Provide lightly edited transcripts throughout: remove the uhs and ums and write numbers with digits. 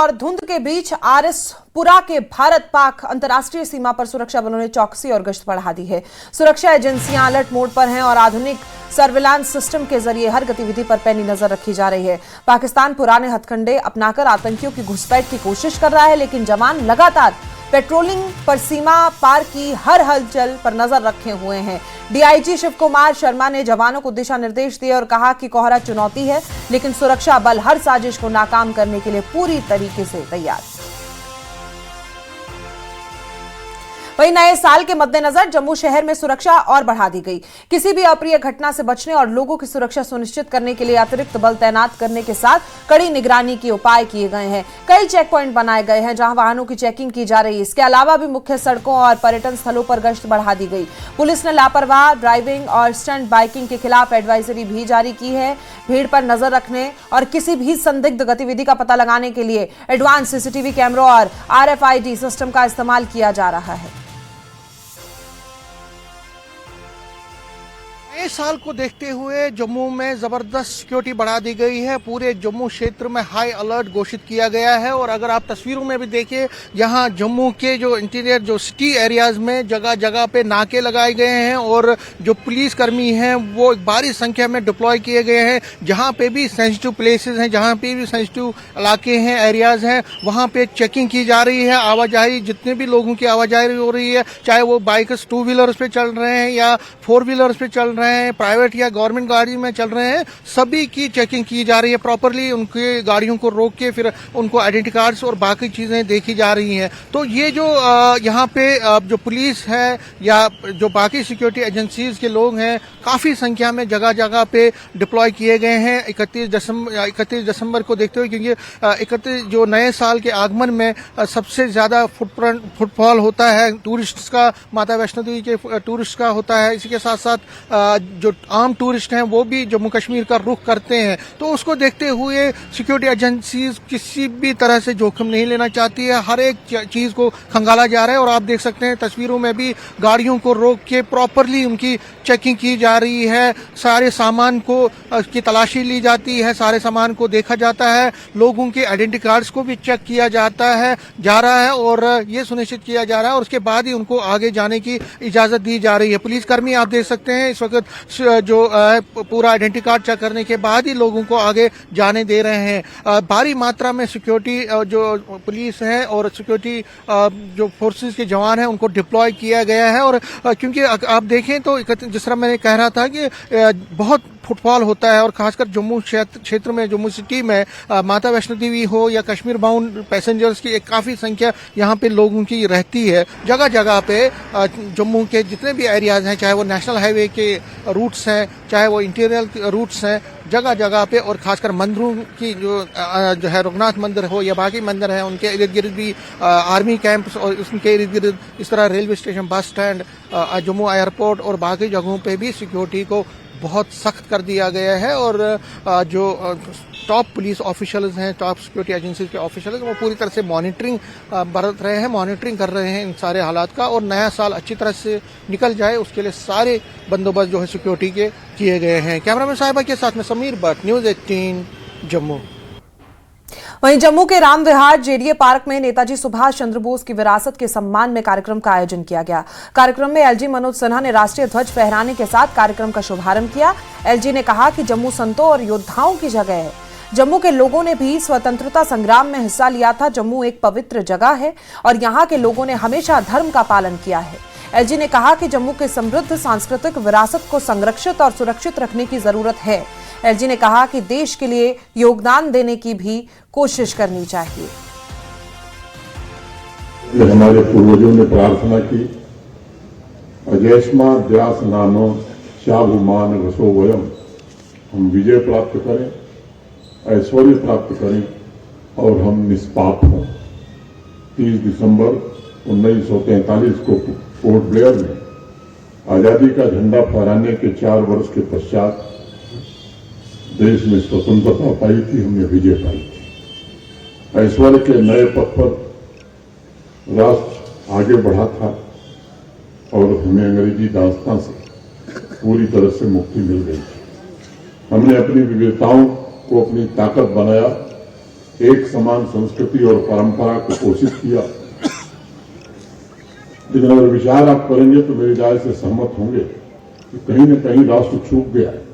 और धुंध के बीच आरएसपुरा के भारत पाक अंतर्राष्ट्रीय सीमा पर सुरक्षा बलों ने चौकसी और गश्त बढ़ा दी है। सुरक्षा एजेंसियां अलर्ट मोड पर हैं और आधुनिक सर्विलांस सिस्टम के जरिए हर गतिविधि पर पैनी नजर रखी जा रही है। पाकिस्तान पुराने हथकंडे अपनाकर आतंकियों की घुसपैठ की कोशिश कर रहा है, लेकिन जवान लगातार पेट्रोलिंग पर सीमा पार की हर हलचल पर नजर रखे हुए हैं। डीआईजी शिव कुमार शर्मा ने जवानों को दिशा निर्देश दिए और कहा कि कोहरा चुनौती है, लेकिन सुरक्षा बल हर साजिश को नाकाम करने के लिए पूरी तरीके से तैयार। वहीं नए साल के मद्देनजर जम्मू शहर में सुरक्षा और बढ़ा दी गई। किसी भी अप्रिय घटना से बचने और लोगों की सुरक्षा सुनिश्चित करने के लिए अतिरिक्त बल तैनात करने के साथ कड़ी निगरानी के उपाय किए गए हैं। कई चेक पॉइंट बनाए गए हैं जहां वाहनों की चेकिंग की जा रही है। इसके अलावा भी मुख्य सड़कों और पर्यटन स्थलों पर गश्त बढ़ा दी गई। पुलिस ने लापरवाह ड्राइविंग और स्टंट बाइकिंग के खिलाफ एडवाइजरी भी जारी की है। भीड़ पर नजर रखने और किसी भी संदिग्ध गतिविधि का पता लगाने के लिए एडवांस सीसीटीवी कैमरों और RFID सिस्टम का इस्तेमाल किया जा रहा है। नए साल को देखते हुए जम्मू में जबरदस्त सिक्योरिटी बढ़ा दी गई है। पूरे जम्मू क्षेत्र में हाई अलर्ट घोषित किया गया है और अगर आप तस्वीरों में भी देखें, यहाँ जम्मू के जो इंटीरियर जो सिटी एरियाज में जगह जगह पे नाके लगाए गए हैं और जो पुलिस कर्मी हैं वो भारी संख्या में डिप्लॉय किए गए हैं। जहाँ पे भी सेंसिटिव प्लेसेस हैं, जहाँ पे भी सेंसिटिव इलाके हैं, एरियाज हैं, वहाँ पे चेकिंग की जा रही है। आवाजाही, जितने भी लोगों की आवाजाही हो रही है, चाहे वो बाइकर्स 2 व्हीलर्स पे चल रहे हैं या 4 व्हीलर्स पे चल रहे हैं, प्राइवेट या गवर्नमेंट गाड़ी में चल रहे हैं, सभी की चेकिंग की जा रही है प्रॉपरली। उनकी गाड़ियों को रोक के फिर उनको आइडेंटिटी कार्ड्स और बाकी चीजें देखी जा रही हैं। तो ये जो यहाँ पे जो पुलिस है या जो बाकी सिक्योरिटी एजेंसीज के लोग हैं, काफी संख्या में जगह जगह पे डिप्लॉय किए गए हैं 31 दिसंबर को देखते हुए, क्योंकि 31 जो नए साल के आगमन में सबसे ज्यादा फुटफॉल होता है टूरिस्ट का, माता वैष्णो देवी के टूरिस्ट का होता है। इसी के साथ साथ जो आम टूरिस्ट हैं वो भी जम्मू कश्मीर का रुख करते हैं। तो उसको देखते हुए सिक्योरिटी एजेंसीज किसी भी तरह से जोखिम नहीं लेना चाहती है। हर एक चीज को खंगाला जा रहा है और आप देख सकते हैं तस्वीरों में भी गाड़ियों को रोक के प्रॉपरली उनकी चेकिंग की जा रही है। सारे सामान को की तलाशी ली जाती है, सारे सामान को देखा जाता है, लोगों के आइडेंटिटी कार्ड्स को भी चेक किया जा रहा है और ये सुनिश्चित किया जा रहा है और उसके बाद ही उनको आगे जाने की इजाजत दी जा रही है। पुलिसकर्मी आप देख सकते हैं इस वक्त जो पूरा आइडेंटिटी कार्ड चेक करने के बाद ही लोगों को आगे जाने दे रहे हैं। भारी मात्रा में सिक्योरिटी जो पुलिस है और सिक्योरिटी जो फोर्सेस के जवान हैं उनको डिप्लॉय किया गया है। और क्योंकि आप देखें तो जिस तरह मैंने कह रहा था कि बहुत फुटफॉल होता है और खासकर जम्मू क्षेत्र में, जम्मू सिटी में माता वैष्णो देवी हो या कश्मीर बाउंड पैसेंजर्स की एक काफी संख्या यहाँ पे लोगों की रहती है। जगह जगह पे जम्मू के जितने भी एरियाज हैं, चाहे वो नेशनल हाईवे के रूट्स हैं, चाहे वो इंटीरियर रूट्स हैं, जगह जगह पे और खासकर मंदिरों की जो है रघुनाथ मंदिर हो या बाकी मंदिर हैं, उनके इर्द गिर्द भी आर्मी कैंप्स और उनके इर्द गिर्द इस तरह railway station, bus stand, Jammu airport और बाकी जगहों पे भी सिक्योरिटी को बहुत सख्त कर दिया गया है। और जो टॉप पुलिस ऑफिशियल्स हैं, टॉप सिक्योरिटी एजेंसीज के ऑफिशियल्स, वो पूरी तरह से मॉनिटरिंग बरत रहे हैं, मॉनिटरिंग कर रहे हैं इन सारे हालात का और नया साल अच्छी तरह से निकल जाए उसके लिए सारे बंदोबस्त जो है सिक्योरिटी के किए गए हैं। कैमरामैन साहिबा के साथ में समीर भट्ट, न्यूज़ 18 जम्मू। वहीं जम्मू के राम विहार जेडीए पार्क में नेताजी सुभाष चंद्र बोस की विरासत के सम्मान में कार्यक्रम का आयोजन किया गया। कार्यक्रम में एलजी मनोज सिन्हा ने राष्ट्रीय ध्वज फहराने के साथ कार्यक्रम का शुभारंभ किया। एलजी ने कहा कि जम्मू संतों और योद्धाओं की जगह है। जम्मू के लोगों ने भी स्वतंत्रता संग्राम में हिस्सा लिया था। जम्मू एक पवित्र जगह है और यहाँ के लोगों ने हमेशा धर्म का पालन किया है। एलजी ने कहा कि जम्मू के समृद्ध सांस्कृतिक विरासत को संरक्षित और सुरक्षित रखने की जरूरत है। एलजी ने कहा कि देश के लिए योगदान देने की भी कोशिश करनी चाहिए। हमारे पूर्वजों ने प्रार्थना की, अजैष्मा द्यास नानो शाभुमान रसो वयम, हम विजय प्राप्त करें, ऐश्वर्य प्राप्त करें और हम निष्पाप हों। 30 दिसंबर 1943 को पोर्ट ब्लेयर में आजादी का झंडा फहराने के 4 वर्ष के पश्चात देश में स्वतंत्रता पाई थी, हमने विजय पाई थी। ऐश्वर्य के नए पथ पर राष्ट्र आगे बढ़ा था और हमें अंग्रेजी दास्तां से पूरी तरह से मुक्ति मिल गई थी। हमने अपनी विविधताओं को अपनी ताकत बनाया एक समान संस्कृति और परंपरा को पोषित किया। लेकिन अगर विचार आप करेंगे तो मेरी राय से सहमत होंगे कि कहीं न कहीं राष्ट्र चूक गया है।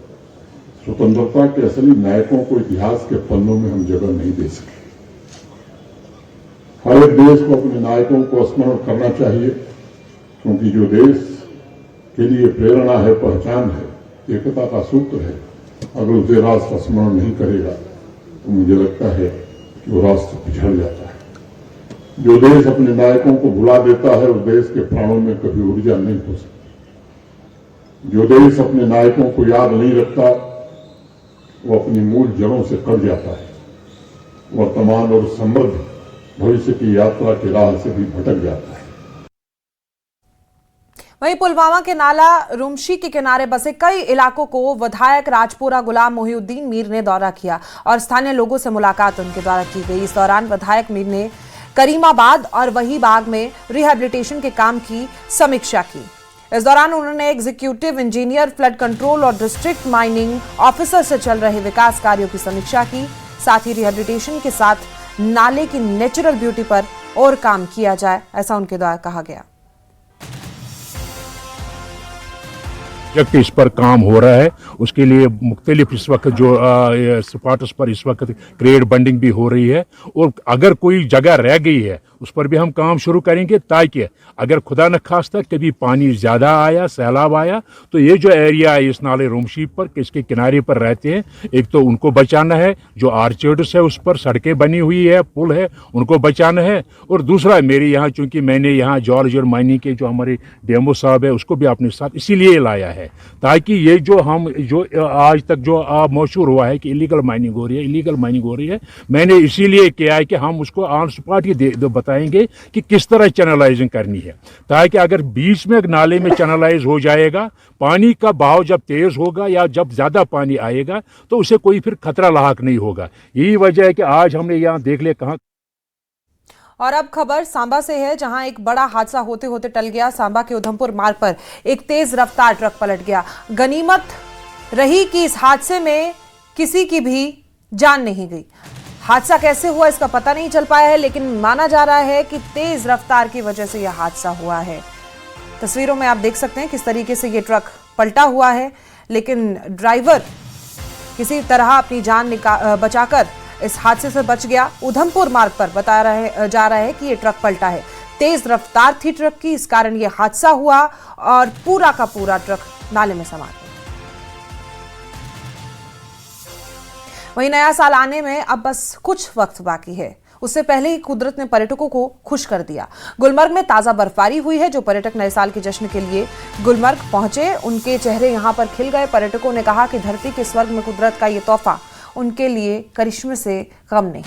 स्वतंत्रता के असली नायकों को इतिहास के पन्नों में हम जगह नहीं दे सके। हर एक देश को अपने नायकों को स्मरण करना चाहिए, क्योंकि जो देश के लिए प्रेरणा है, पहचान है, एकता का सूत्र है, अगर उसे राष्ट्र का स्मरण नहीं करेगा तो मुझे लगता है कि वो राष्ट्र पिछड़ जाता है। जो देश अपने नायकों को भुला देता है उस देश के प्राणों में कभी ऊर्जा नहीं हो सकती। जो देश अपने नायकों को याद नहीं रखता वो अपनी मूल जड़ों से कट जाता है, वर्तमान और समृद्ध भविष्य की यात्रा की राह से भी भटक जाता है। वहीं पुलवामा के नाला रुमशी के किनारे बसे कई इलाकों को विधायक राजपुरा गुलाम मोहिउद्दीन मीर ने दौरा किया और स्थानीय लोगों से मुलाकात उनके द्वारा की गई। इस दौरान विधायक मीर ने करीमाबाद और वहीबाग में रिहैबिलिटेशन के काम की समीक्षा की। इस दौरान उन्होंने एग्जीक्यूटिव इंजीनियर, फ्लड कंट्रोल और डिस्ट्रिक्ट माइनिंग ऑफिसर से चल रहे विकास कार्यों की समीक्षा की। साथ ही रिहैबिलिटेशन के साथ नाले की नेचुरल ब्यूटी पर और काम किया जाए, ऐसा उनके द्वारा कहा गया। प्रोजेक्ट इस पर काम हो रहा है, उसके लिए मुख्तलिफ इस वक्त जो स्पॉट्स पर इस वक्त क्रेड बंडिंग भी हो रही है और अगर कोई जगह रह गई है उस पर भी हम काम शुरू करेंगे, ताकि अगर खुदा न खास्ता कभी पानी ज़्यादा आया, सैलाब आया, तो ये जो एरिया है इस नाले रुमशी पर, इसके किनारे पर रहते हैं, एक तो उनको बचाना है, जो आर्चर्ड्स है उस पर सड़कें बनी हुई है, पुल है, उनको बचाना है। और दूसरा मेरे यहाँ, चूँकि मैंने यहाँ जॉर्ज और माइनिंग के जो हमारे डेमो साहब है उसको भी अपने साथ इसीलिए लाया है, ताकि ये जो आज तक जो मशहूर हुआ है कि इलीगल माइनिंग हो रही है, मैंने इसीलिए किया है कि हम उसको ऑन स्पॉट ही बताएंगे कि किस तरह चैनलाइजिंग करनी है, ताकि अगर बीच में नाले में चैनलाइज हो जाएगा, पानी का बहाव जब तेज होगा या जब ज्यादा पानी आएगा तो उसे कोई फिर खतरा लायक नहीं होगा। यही वजह है कि आज हमने यहाँ देख लिया कहाँ। और अब खबर सांबा से है, जहां एक बड़ा हादसा होते होते टल गया। सांबा के उधमपुर मार्ग पर एक तेज रफ्तार ट्रक पलट गया। गनीमत रही कि इस हादसे में किसी की भी जान नहीं गई। हादसा कैसे हुआ इसका पता नहीं चल पाया है, लेकिन माना जा रहा है कि तेज रफ्तार की वजह से यह हादसा हुआ है। तस्वीरों में आप देख सकते हैं किस तरीके से यह ट्रक पलटा हुआ है, लेकिन ड्राइवर किसी तरह अपनी जान बचाकर इस हादसे से बच गया। उधमपुर मार्ग पर जा रहा है कि यह ट्रक पलटा है। तेज रफ्तार थी ट्रक की, इस कारण यह हादसा हुआ और पूरा का पूरा ट्रक नाले में समा गया। वहीं नया साल आने में अब बस कुछ वक्त बाकी है, उससे पहले ही कुदरत ने पर्यटकों को खुश कर दिया। गुलमर्ग में ताजा बर्फबारी हुई है। जो पर्यटक नए साल के जश्न के लिए गुलमर्ग पहुंचे, उनके चेहरे यहां पर खिल गए। पर्यटकों ने कहा कि धरती के स्वर्ग में कुदरत का ये तोहफा उनके लिए करिश्मे से कम नहीं।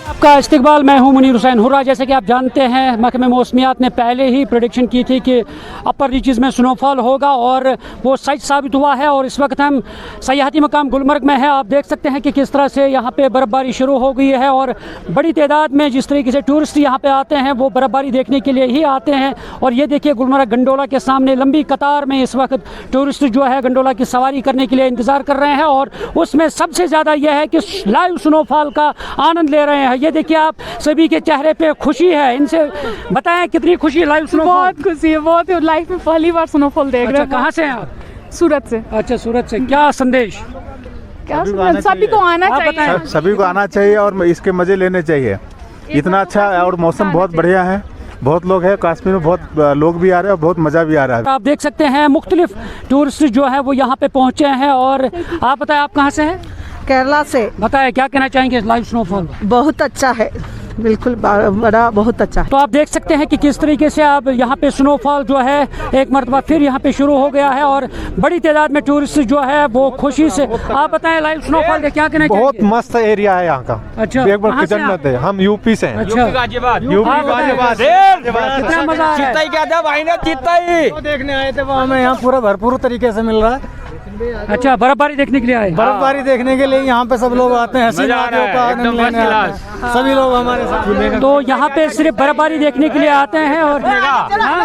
आपका इस्तकबाल, मैं हूं मुनीर हुसैन हुर्रा। जैसे कि आप जानते हैं, महकमे मौसमियात ने पहले ही प्रेडिक्शन की थी कि अपर रीचेस में स्नोफॉल होगा और वो सच साबित हुआ है। और इस वक्त हम सयाहती मकाम गुलमर्ग में हैं। आप देख सकते हैं कि किस तरह से यहाँ पे बर्फबारी शुरू हो गई है और बड़ी तादाद में जिस तरीके से टूरिस्ट यहाँ पे आते हैं वो बर्फबारी देखने के लिए ही आते हैं। और ये देखिए, गुलमर्ग गंडोला के सामने लंबी कतार में इस वक्त टूरिस्ट जो है गंडोला की सवारी करने के लिए इंतज़ार कर रहे हैं और उसमें सबसे ज़्यादा यह है कि लाइव स्नोफॉल का आनंद ले रहे हैं। ये देखिए, आप सभी के चेहरे पे खुशी है। इनसे बताएं कितनी खुशी लाइव स्नोफॉल। बहुत खुशी है, बहुत लाइफ में पहली बार स्नोफॉल देख रहे हैं। कहाँ से हैं आप? सूरत से। अच्छा, सूरत से। क्या संदेश? क्या सभी को आना चाहिए, सभी को आना चाहिए और इसके मजे लेने चाहिए। इतना अच्छा और मौसम बहुत बढ़िया है। बहुत लोग हैं कश्मीर में, बहुत लोग भी आ रहे हैं और बहुत मजा भी आ रहा है। आप देख सकते हैं मुख्तलिफ टूरिस्ट जो है वो यहाँ पे पहुँचे हैं। और आप बताएं, आप कहाँ से हैं? केरला से। बताएं, क्या कहना चाहेंगे लाइव स्नोफॉल? बहुत अच्छा है, बिल्कुल बड़ा बहुत अच्छा है। तो आप देख सकते हैं कि किस तरीके से अब यहाँ पे स्नोफॉल जो है एक मरतबा फिर यहाँ पे शुरू हो गया है और बड़ी तादाद में टूरिस्ट जो है वो खुशी से। आप बताएं, लाइव स्नोफॉल के क्या कहना चाहिए? बहुत मस्त एरिया है यहाँ का। अच्छा, एक बार जन्नत है। हम यूपी से हैं। अच्छा, गाजियाबाद। कितना मजा आ रहा है? देखने आए थे वो, हमें यहाँ पूरा भरपूर तरीके से मिल रहा है। अच्छा, बर्फबारी देखने के लिए आए? बर्फबारी देखने के लिए यहाँ पे सब लोग आते हैं, हसीन वादियों का आनंद लेने आते हैं। सभी लोग हमारे साथ। तो यहाँ पे सिर्फ बर्फबारी देखने के लिए आते हैं और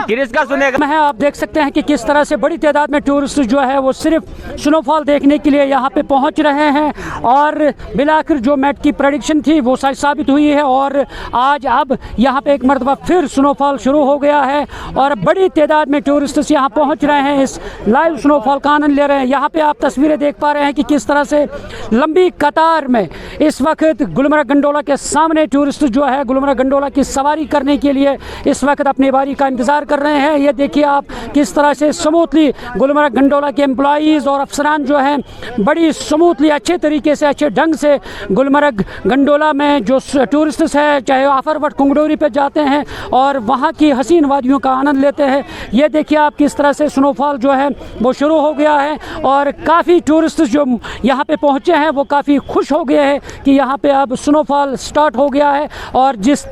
किसका सुनेगा है। आप देख सकते हैं कि किस तरह से बड़ी तादाद में टूरिस्ट जो है वो सिर्फ स्नोफॉल देखने के लिए यहाँ पे पहुँच रहे हैं और बिलाखिर जो मैट की प्रेडिक्शन थी वो सच साबित हुई है और आज अब यहाँ पे एक मरतबा फिर स्नोफॉल शुरू हो गया है और बड़ी तादाद में टूरिस्ट यहाँ पहुँच रहे हैं, इस लाइव स्नोफॉल का आनंद ले रहे हैं। यहाँ पे आप तस्वीरें देख पा रहे हैं कि किस तरह से लंबी कतार में इस वक्त गुलमर्ग गंडोला के सामने टूरिस्ट जो है गुलमर्ग गंडोला की सवारी करने के लिए इस वक्त अपनी बारी का इंतजार कर रहे हैं। ये देखिए आप किस तरह से स्मूथली गुलमर्ग गंडोला के एम्प्लॉइज़ और अफसरान जो हैं बड़ी स्मूथली अच्छे तरीके से अच्छे ढंग से गुलमर्ग गंडोला में जो टूरिस्ट है चाहे आफरवट कुंगडोरी पे जाते हैं और वहाँ की हसीन वादियों का आनंद लेते हैं। ये देखिए आप किस तरह से स्नोफॉल जो है वो शुरू हो गया है और काफ़ी टूरिस्ट जो यहाँ पे पहुँचे हैं वो काफ़ी खुश हो गए हैं कि यहाँ पे अब स्नोफॉल स्टार्ट हो गया है और जिस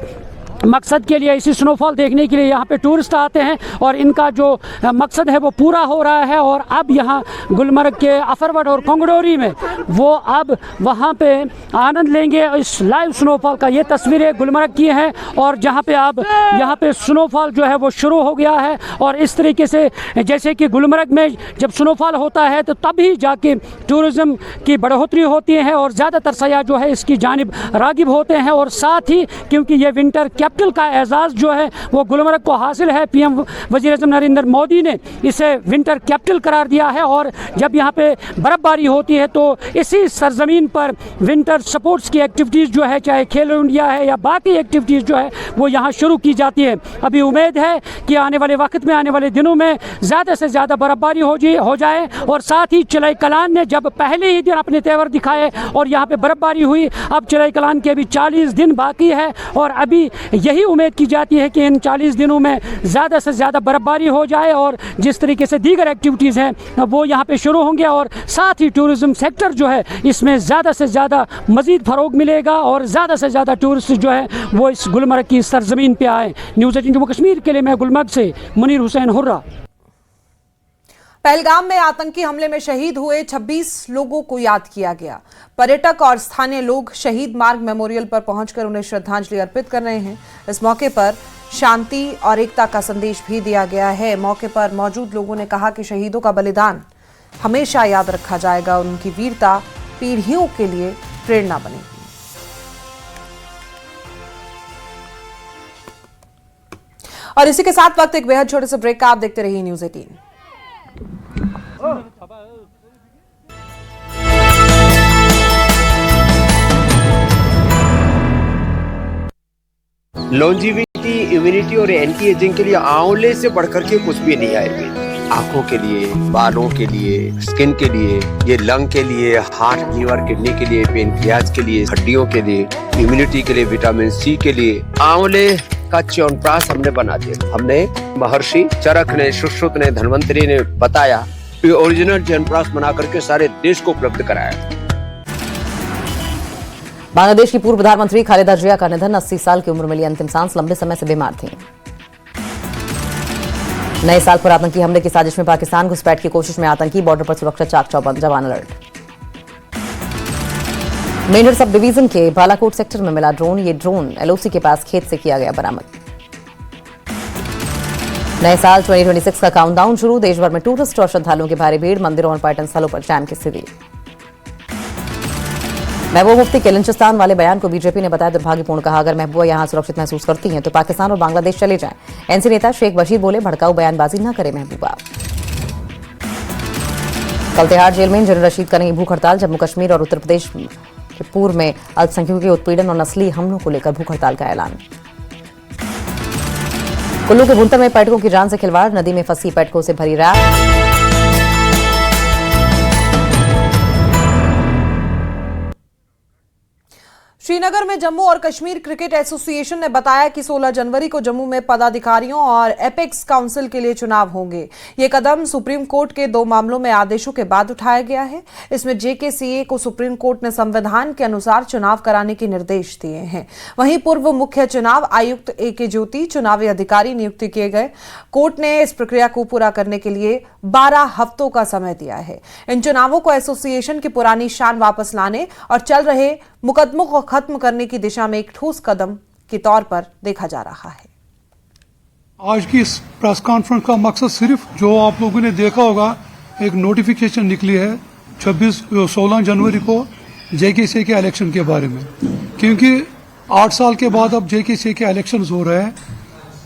मकसद के लिए इसी स्नोफॉल देखने के लिए यहाँ पे टूरिस्ट आते हैं और इनका जो मकसद है वो पूरा हो रहा है और अब यहाँ गुलमर्ग के अफरवट और कोंगडोरी में वो अब वहाँ पे आनंद लेंगे इस लाइव स्नोफॉल का। ये तस्वीरें गुलमर्ग की हैं और जहाँ पे अब यहाँ पे स्नोफॉल जो है वो शुरू हो गया है और इस तरीके से जैसे कि गुलमर्ग में जब स्नोफॉल होता है तो तभी जाके टूरिज़्म की बढ़ोतरी होती है और ज़्यादातर सयाह जो है इसकी जानिब रागिब होते हैं और साथ ही क्योंकि ये विंटर कैपिटल का एजाज़ जो है वो गुलमर्ग को हासिल है, पीएम वज़ीर-ए-आज़म नरेंद्र मोदी ने इसे विंटर कैपिटल करार दिया है और जब यहाँ पे बर्फबारी होती है तो इसी सरजमीन पर विंटर स्पोर्ट्स की एक्टिविटीज़ जो है चाहे खेलो इंडिया है या बाकी एक्टिविटीज़ जो है वो यहाँ शुरू की जाती है। अभी उम्मीद है कि आने वाले वक्त में आने वाले दिनों में ज़्यादा से ज़्यादा बर्फबारी हो जाए और साथ ही चिलाई कलान ने जब पहले ही दिन अपने तेवर दिखाए और यहाँ पे बर्फबारी हुई, अब चिलाई कलान के अभी 40 दिन बाकी है और अभी यही उम्मीद की जाती है कि इन 40 दिनों में ज़्यादा से ज़्यादा बर्फबारी हो जाए और जिस तरीके से दीगर एक्टिविटीज़ हैं वो यहाँ पे शुरू होंगे और साथ ही टूरिज़्म सेक्टर जो है इसमें ज़्यादा से ज़्यादा मज़ीद फ़रोग मिलेगा और ज़्यादा से ज़्यादा टूरिस्ट जो है वो इस गुलमर्ग की सरजमीन पे आए। न्यूज़ 18 जम्मू कश्मीर के लिए मैं गुलमर्ग से मुनीर हुसैन हुर्रा। पहलगाम में आतंकी हमले में शहीद हुए 26 लोगों को याद किया गया। पर्यटक और स्थानीय लोग शहीद मार्ग मेमोरियल पर पहुंचकर उन्हें श्रद्धांजलि अर्पित कर रहे हैं। इस मौके पर शांति और एकता का संदेश भी दिया गया है। मौके पर मौजूद लोगों ने कहा कि शहीदों का बलिदान हमेशा याद रखा जाएगा और उनकी वीरता पीढ़ियों के लिए प्रेरणा बनेगी। और इसी के साथ वक्त एक बेहद छोटे से ब्रेक का। आप देखते रहिए न्यूज़ 18। लॉन्जिविटी, इम्यूनिटी और एंटी एजिंग के लिए आंवले से बढ़कर के कुछ भी नहीं आयुर्वेद। आंखों के लिए, बालों के लिए, स्किन के लिए, ये लंग के लिए, हार्ट, लीवर, किडनी के लिए, पेनक्रियाज के लिए, हड्डियों के लिए, इम्यूनिटी के लिए, विटामिन सी के लिए आंवले का च्यवनप्राश हमने बना दिया। हमने महर्षि चरक ने, सुश्रुत ने, धन्वंतरी ने बताया, ओरिजिनल च्यवनप्राश बना करके सारे देश को उपलब्ध कराया। बांग्लादेश की पूर्व प्रधानमंत्री खालिदा जिया का निधन, 80 साल की उम्र में ली अंतिम सांस, लंबे समय से बीमार थीं। नए साल पर आतंकी हमले की साजिश में पाकिस्तान घुसपैठ की कोशिश में आतंकी, बॉर्डर पर सुरक्षा चाक चौबंद, जवान अलर्ट। मेंढर सब डिवीजन के बालाकोट सेक्टर में मिला ड्रोन, ये ड्रोन एलओसी के पास खेत से किया गया बरामद। नए साल 2026 का काउंटडाउन शुरू, देश भर में टूरिस्ट और श्रद्धालुओं की भारी भीड़, मंदिरों और पर्यटन स्थलों पर जाम की स्थिति। महबूबा मुफ्ती के बलूचिस्तान वाले बयान को बीजेपी ने बताया दुर्भाग्यपूर्ण, कहा अगर महबूबा यहां सुरक्षित महसूस करती हैं तो पाकिस्तान और बांग्लादेश चले जाएं। एनसी नेता शेख बशीर बोले भड़काऊ बयानबाजी न करे महबूबा। कल तिहाड़ जेल में जनरल रशीद करेंगे भूख हड़ताल, जम्मू कश्मीर और उत्तर प्रदेश के पूर्व में अल्पसंख्यकों के उत्पीड़न और नस्ली हमलों को लेकर भूख हड़ताल का ऐलान। कुल्लू के भुंतर में पर्यटकों की जान से खिलवाड़, नदी में फंसी पर्यटकों से भरी रात। श्रीनगर में जम्मू और कश्मीर क्रिकेट एसोसिएशन ने बताया कि 16 जनवरी को जम्मू में पदाधिकारियों और एपेक्स काउंसिल के लिए चुनाव होंगे। ये कदम सुप्रीम कोर्ट के 2 मामलों में आदेशों के बाद उठाया गया है। इसमें जेकेसीए को सुप्रीम कोर्ट ने संविधान के अनुसार चुनाव कराने के निर्देश दिए हैं। वहीं पूर्व मुख्य चुनाव आयुक्त AK ज्योति चुनावी अधिकारी नियुक्त किए गए। कोर्ट ने इस प्रक्रिया को पूरा करने के लिए 12 हफ्तों का समय दिया है। इन चुनावों को एसोसिएशन की पुरानी शान वापस लाने और चल रहे मुकदमों को खत्म करने की दिशा में एक ठोस कदम के तौर पर देखा जा रहा है। आज की इस प्रेस कॉन्फ्रेंस का मकसद सिर्फ जो आप लोगों ने देखा होगा, एक नोटिफिकेशन निकली है 16 जनवरी को जेकेसीए के इलेक्शन के बारे में, क्योंकि 8 साल के बाद अब जेकेसीए के इलेक्शंस हो रहे हैं।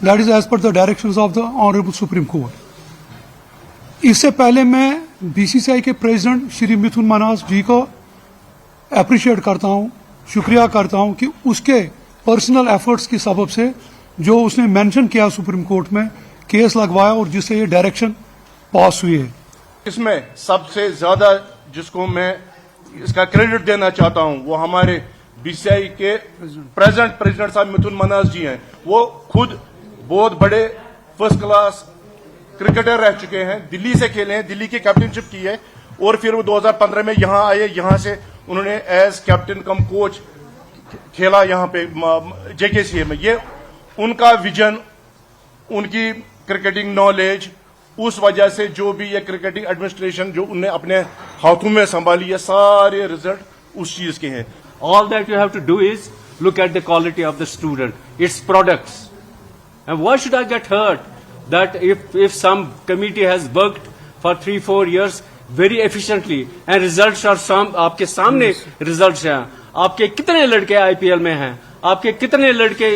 That is as per the directions of the honourable supreme court. इससे पहले मैं बीसीसीआई के प्रेसिडेंट श्री मिथुन मनास जी को अप्रिशिएट करता हूं, शुक्रिया करता हूं कि उसके पर्सनल एफर्ट्स की सबब से जो उसने मेंशन किया सुप्रीम कोर्ट में केस लगवाया और जिससे ये डायरेक्शन पास हुई है। इसमें सबसे ज्यादा जिसको मैं इसका क्रेडिट देना चाहता हूं वो हमारे बीसीसीआई के प्रेसिडेंट साहब मिथुन मनास जी हैं। वो खुद बहुत बड़े फर्स्ट क्लास क्रिकेटर रह चुके हैं, दिल्ली से खेले हैं, दिल्ली की कैप्टनशिप की है और फिर वो 2015 में यहां आए। यहां से उन्होंने एज कैप्टन कम कोच खेला यहाँ पे जेकेसीए में। ये उनका विजन, उनकी क्रिकेटिंग नॉलेज, उस वजह से जो भी ये क्रिकेटिंग एडमिनिस्ट्रेशन जो उन्हें अपने हाथों में संभाली है, सारे रिजल्ट उस चीज के हैं। All that you have to do is look at the quality of the student, its products. And why should I get hurt that if some committee has worked for 3-4 years very efficiently and results are some आपके सामने results हैं। आपके कितने लड़के IPL में हैं, आपके कितने लड़के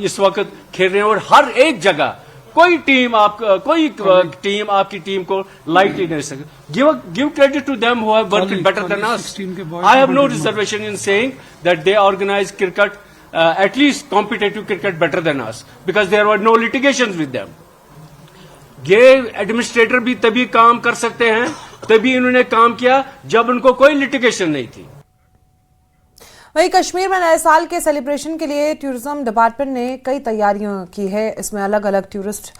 इस वक्त खेल रहे हैं और हर एक जगह कोई टीम आपकी टीम को लाइटली नहीं सके। Give credit to them who have worked better than us. I have no reservation in saying that they organize cricket, at least competitive cricket better than us, because there were no litigations with them. ये administrator भी तभी काम कर सकते हैं, तभी इन्होंने काम किया जब उनको कोई लिटिगेशन नहीं थी। वहीं कश्मीर में नए साल के सेलिब्रेशन के लिए टूरिज्म डिपार्टमेंट ने कई तैयारियां की है। इसमें अलग अलग टूरिस्ट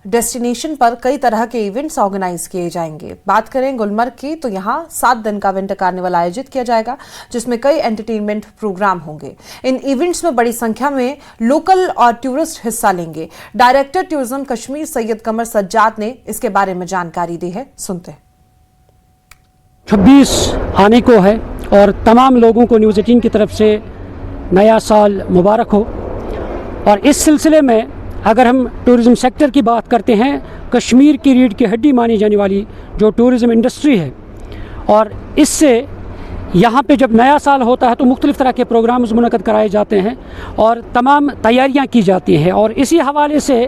डेस्टिनेशन पर कई तरह के इवेंट्स ऑर्गेनाइज किए जाएंगे। बात करें गुलमर्ग की तो यहाँ 7 दिन का विंटर कार्निवल आयोजित किया जाएगा, जिसमें कई एंटरटेनमेंट प्रोग्राम होंगे। इन इवेंट्स में बड़ी संख्या में लोकल और टूरिस्ट हिस्सा लेंगे। डायरेक्टर टूरिज्म कश्मीर सैयद कमर सज्जाद ने इसके बारे में जानकारी दी है, सुनते हैं। 26 आने को है और तमाम लोगों को न्यूज़ 18 की तरफ से नया साल मुबारक हो। और इस सिलसिले में अगर हम टूरिज़्म सेक्टर की बात करते हैं, कश्मीर की रीढ़ की हड्डी मानी जाने वाली जो टूरिज़्म इंडस्ट्री है, और इससे यहाँ पे जब नया साल होता है तो मुख्तलिफ़ तरह के प्रोग्राम्स मुनक़द कराए जाते हैं और तमाम तैयारियाँ की जाती हैं। और इसी हवाले से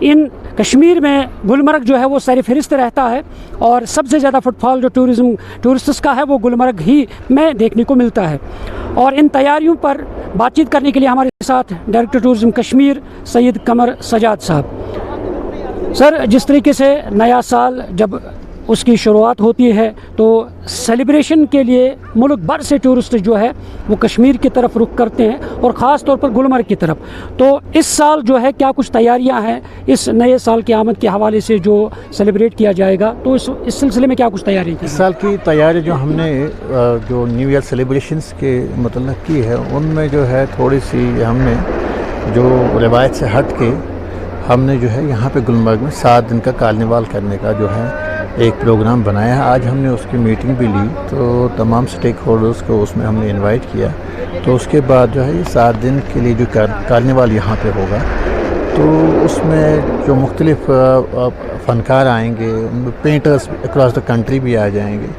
इन कश्मीर में गुलमर्ग जो है वो सर फहरिस्त रहता है और सबसे ज़्यादा फुटफॉल जो टूरिस्ट्स का है वो गुलमर्ग ही में देखने को मिलता है। और इन तैयारियों पर बातचीत करने के लिए हमारे साथ डायरेक्टर टूरिज़्म कश्मीर सैयद कमर सजाद साहब। सर, जिस तरीके से नया साल जब उसकी शुरुआत होती है तो सेलिब्रेशन के लिए मुल्क भर से टूरिस्ट जो है वो कश्मीर की तरफ रुख करते हैं और ख़ास तौर पर गुलमर्ग की तरफ। तो इस साल जो है क्या कुछ तैयारियां हैं इस नए साल की आमद के हवाले से जो सेलिब्रेट किया जाएगा, तो इस सिलसिले में क्या कुछ तैयारी की? इस साल की तैयारी जो हमने जो न्यू ईयर सेलिब्रेशंस के मतलब की है, उनमें जो है थोड़ी सी हमने जो रिवायत से हट के हमने जो है यहाँ पे गुलमर्ग में 7 दिन का कार्निवाल करने का जो है एक प्रोग्राम बनाया है। आज हमने उसकी मीटिंग भी ली, तो तमाम स्टेक होल्डर्स को उसमें हमने इनवाइट किया। तो उसके बाद जो है ये 7 दिन के लिए जो कार्निवाल यहाँ पे होगा, तो उसमें जो मुख्तलिफ फ़नकार आएंगे, पेंटर्स अक्रॉस द कंट्री भी आ जाएंगे।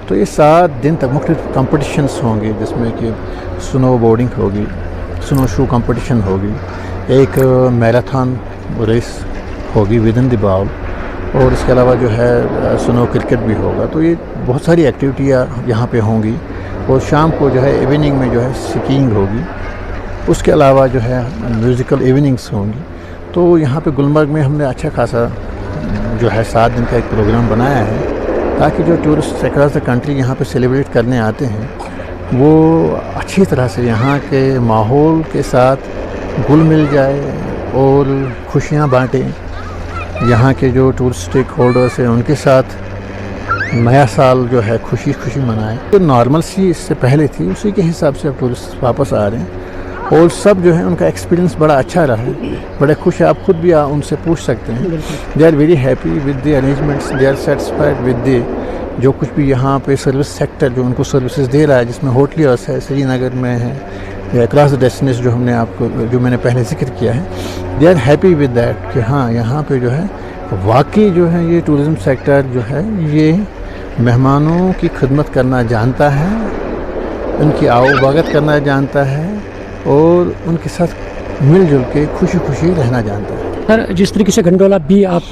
तो ये 7 दिन तक मुख्तलिफ कंपटिशन्स होंगे, जिसमें कि स्नो बोर्डिंग होगी, स्नो शू कंपटिशन होगी, एक मैराथन रेस होगी विद इन द बाउल, और इसके अलावा जो है स्नो क्रिकेट भी होगा। तो ये बहुत सारी एक्टिविटियाँ यहाँ पे होंगी। और शाम को जो है इवनिंग में जो है स्कीइंग होगी, उसके अलावा जो है म्यूज़िकल इवनिंग्स होंगी। तो यहाँ पे गुलमर्ग में हमने अच्छा खासा जो है 7 दिन का एक प्रोग्राम बनाया है, ताकि जो टूरिस्ट अक्रॉस द कंट्री यहाँ पे सेलिब्रेट करने आते हैं वो अच्छी तरह से यहाँ के माहौल के साथ घुल मिल जाए और खुशियाँ बांटें। यहाँ के जो टूरिस्ट स्टेक होल्डर्स हैं उनके साथ नया साल जो है खुशी खुशी मनाएं। तो नॉर्मल सी इससे पहले थी, उसी के हिसाब से अब टूरिस्ट वापस आ रहे हैं और सब जो है उनका एक्सपीरियंस बड़ा अच्छा रहा है, बड़े खुश है। आप खुद भी उनसे पूछ सकते हैं। They are very happy with the arrangements, they are satisfied with the जो कुछ भी यहाँ पे सर्विस सेक्टर जो उनको सर्विसेज दे रहा है, जिसमें होटलियर्स है, श्रीनगर में है या अक्रॉस द डेस्टिनेशन जो हमने आपको जो मैंने पहले जिक्र किया है। They are happy with that कि हाँ यहाँ पे जो है वाकई जो है ये टूरिज़्म सेक्टर जो है ये मेहमानों की खिदमत करना जानता है, उनकी आवभगत करना जानता है और उनके साथ मिलजुल के खुशी खुशी रहना जानता है। सर, जिस तरीके से गंडोला बी आप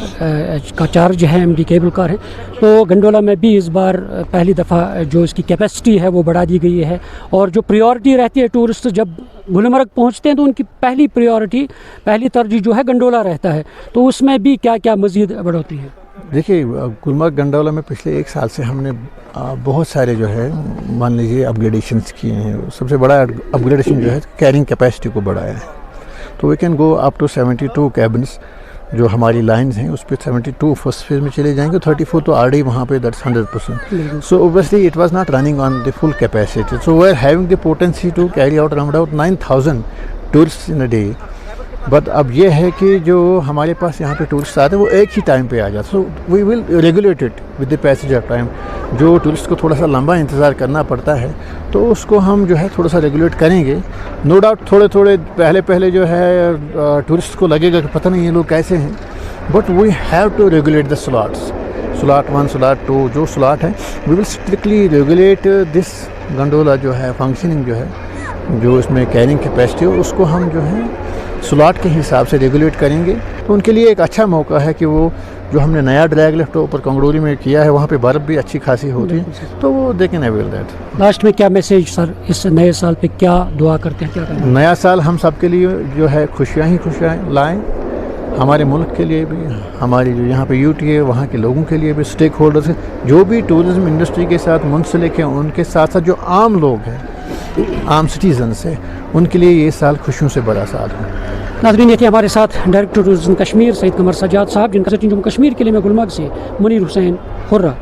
का चार्ज है एमडी केबल कार है, तो गंडोला में भी इस बार पहली दफ़ा जो इसकी कैपेसिटी है वो बढ़ा दी गई है और जो प्रायोरिटी रहती है टूरिस्ट जब गुलमर्ग पहुंचते हैं तो उनकी पहली प्रायोरिटी पहली तरजीह जो है गंडोला रहता है, तो उसमें भी क्या क्या मज़ीद बढ़ोतरी है? देखिए, गुलमर्ग गंडोला में पिछले 1 साल से हमने बहुत सारे जो है मान लीजिए अपग्रेडेशंस किए हैं। सबसे बड़ा अपग्रेडेशन जो है कैरिंग कैपेसिटी को बढ़ाया है, तो we can go up to 72 cabins. जो हमारी लाइंस हैं उस पर 72 फर्स्ट फेज में चले जाएंगे, 34 तो ऑलरेडी वहाँ पे that's 100%। So obviously it was not running on the full capacity, so we are having the potency to carry out around 9000 tourist in a day. But अब ये है कि जो हमारे पास यहाँ पे टूरिस्ट आते हैं वो एक ही टाइम पे आ जाते, so we will regulate it with the passenger time. जो टूरिस्ट को थोड़ा सा लंबा इंतज़ार करना पड़ता है तो उसको हम जो है थोड़ा सा रेगुलेट करेंगे। नो डाउट थोड़े पहले जो है टूरिस्ट को लगेगा कि पता नहीं ये लोग कैसे हैं, but we have to regulate the slots, slot 1 slot 2 जो स्लॉट है we will strictly regulate this gondola जो है फंक्शनिंग जो है जो इसमें कैरिंग कैपेसिटी है उसको हम जो है स्लॉट के हिसाब से रेगुलेट करेंगे। तो उनके लिए एक अच्छा मौका है कि वो जो हमने नया ड्रैग लिफ्ट ऊपर कंगड़ोली में किया है वहाँ पे बर्फ़ भी अच्छी खासी होती है, तो वो they can avail that. Last में क्या मैसेज सर, इस नए साल पे क्या दुआ करते हैं, क्या करना है? नया साल हम सब के लिए जो है खुशियाँ ही खुशियाँ लाएँ, हमारे मुल्क के लिए भी, हमारी जो यहाँ पे यूटी है वहाँ के लोगों के लिए भी, स्टेक होल्डर्स हैं जो भी टूरिज़्म इंडस्ट्री के साथ मुंसलिक हैं, उनके साथ साथ जो आम लोग हैं, आम सिटीजन्स हैं, उनके लिए ये साल खुशियों से बड़ा साल है। नाज़रीन, ये थे हमारे साथ डायरेक्टर टूरिज्म कश्मीर सैयद कमर सजाद साहब, जिनका जम्मू कश्मीर के लिए मैं गुलमर्ग से मुनीर हुसैन हुर्रा।